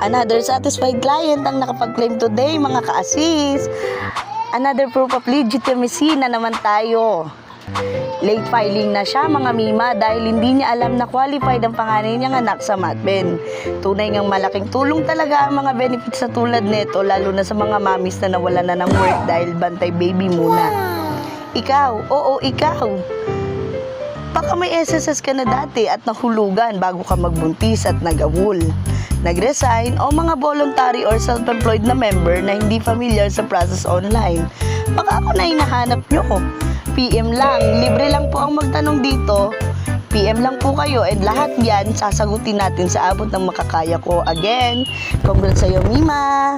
Another satisfied client ang nakapag-claim today, mga ka-assist. Another proof of legitimacy na naman tayo. Late filing na siya, mga mima, dahil hindi niya alam na qualified ang panganay niyang anak sa MATBEN. Tunay ngang malaking tulong talaga ang mga benefits na tulad nito, lalo na sa mga mamis na nawalan na ng work dahil bantay baby muna. Ikaw, oo ikaw. Baka may SSS ka na dati at nahulugan bago ka magbuntis at nag-awol, nag-resign, o mga voluntary or self-employed na member na hindi familiar sa process online. Baka ako na hinahanap nyo. PM lang, libre lang po ang magtanong dito. PM lang po kayo and lahat yan sasagutin natin sa abot ng makakaya ko. Again, congrats sa'yo, Mima!